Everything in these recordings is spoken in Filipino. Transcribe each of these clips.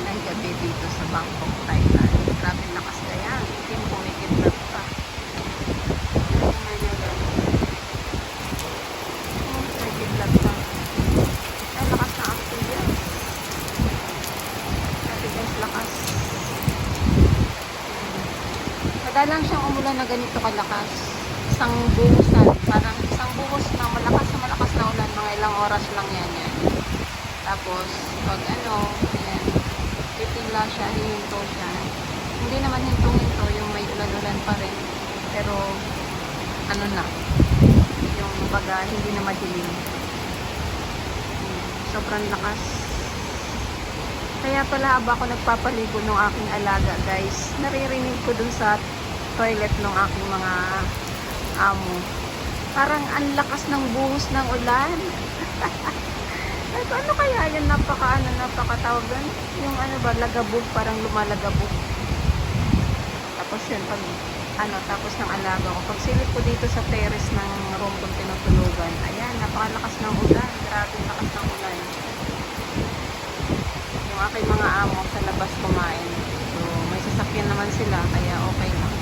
ay gabi dito sa Bangkok, Thailand. Grabe lakas kaya. Itim pumikidlat pa. Pumikidlat pa. Ay, lakas na ang tuya. Grabe guys, lakas. Madalang siyang umulan na ganito kalakas. Isang buhusan. Parang isang buhos na malakas na ulan. Mga ilang oras lang yan. Tapos, pag ayan, titila siya, hihinto siya. Hindi naman hintong-hinto, yung may ulan-ulan pa rin. Pero, na, yung baga, hindi na madilim. Sobrang lakas. Kaya pala ako nagpapaligo ng aking alaga, guys. Naririnig ko dun sa toilet ng aking mga amo. Parang ang lakas ng buhos ng ulan. Ay, ano kaya yan? Napakatawag doon? Yung lagabog, parang lumalagabog. Tapos yun, tapos ng alaga ko. Pag silip ko dito sa terrace ng room kung tinutulugan, ayan, napakalakas ng ulan. Grabe lakas ng ulan. Yung aking mga amo sa labas kumain. So, may sasakyan naman sila, kaya okay lang.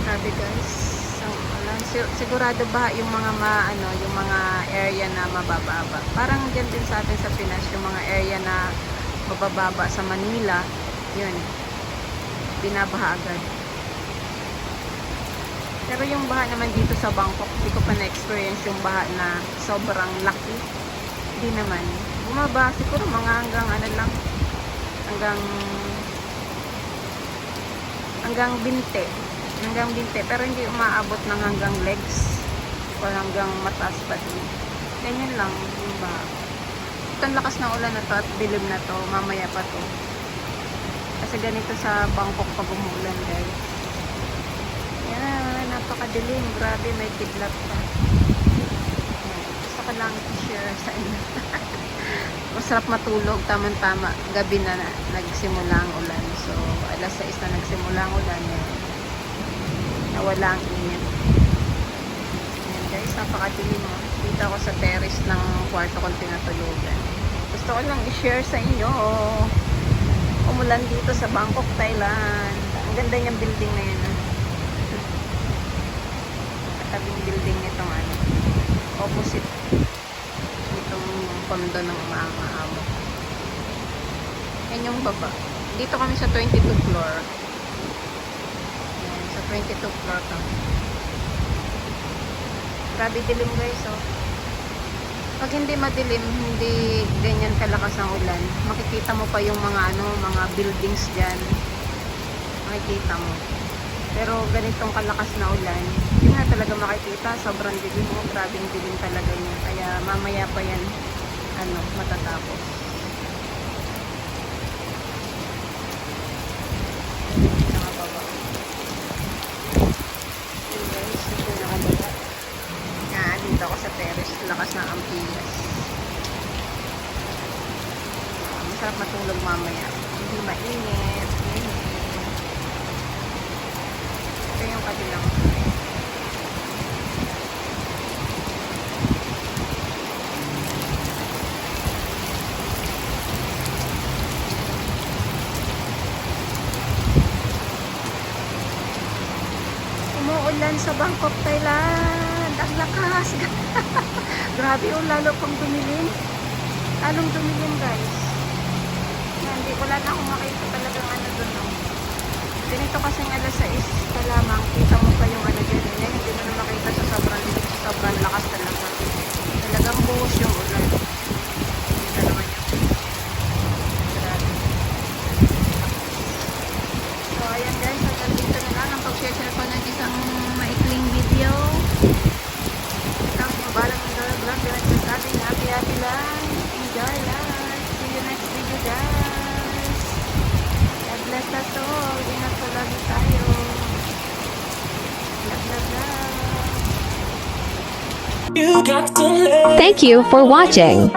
Grabe guys. Sigurado ba yung mga yung mga area na mabababa. Parang diyan din sa atin sa Pinas, yung mga area na mabababa sa Manila, yun, binabaha agad. Pero yung baha naman dito sa Bangkok, hindi ko pa na-experience yung baha na sobrang laki. Hindi naman. Bumaba siguro mga hanggang binte. Pero hindi umaabot ng hanggang legs o hanggang mataas pa din. Ganyan lang yung baha. Itong lakas ng ulan na to at dilim na to, mamaya pa to. Kasi ganito sa Bangkok pag umuulan guys. Yan, napakadilim. Grabe, may kidlat pa. Gusto ko lang i-share sa inyo. Masarap matulog, tamang-tama. Gabi na nagsimula ang ulan. So, alas 6 na nagsimula ang ulan. Nawala ang init. Ayan guys, napakadilim mo. Dito ako sa terrace ng kwarto kong tinatulugan. Gusto ko lang i-share sa inyo. Umulan dito sa Bangkok, Thailand. Ang ganda niyang building na yun. Katabing building nitong opposite itong kondo ng mga amo. Yan yung baba. Dito kami sa 22 floor. 22 floor to. Grabe dilim guys, oh. Pag hindi madilim, hindi ganyan kalakas ang ulan, makikita mo pa yung mga buildings dyan. Makikita mo. Pero ganitong kalakas na ulan, hindi nga talaga makikita. Sobrang dilim, oh. Grabing dilim talaga niya. Kaya mamaya pa yan, matatapos. Dito ako sa terrace, lakas ng ampilas. Masarap matulog mamaya, hindi mainit. Ito yung kabilang. Umuulan sa Bangkok, Thailand. Ang lakas. Grabe yung lalo pang dumilim. Lalong dumilim guys. Hindi, wala na akong makita talagang doon. No? Ganito kasing alas 6 pa lamang. Kita mo pa yung dyan. Hindi mo na makita sa sobrang lakas talaga. Talagang buhos yung ulan. Ito naman yung grabe. So ayan guys, hanggang dito na lang ang pag-share ko ng isang maikling video. Happy life. Enjoy life. See you next video guys. God bless us all. Ingat po lagi tayo. Love. Thank you for watching.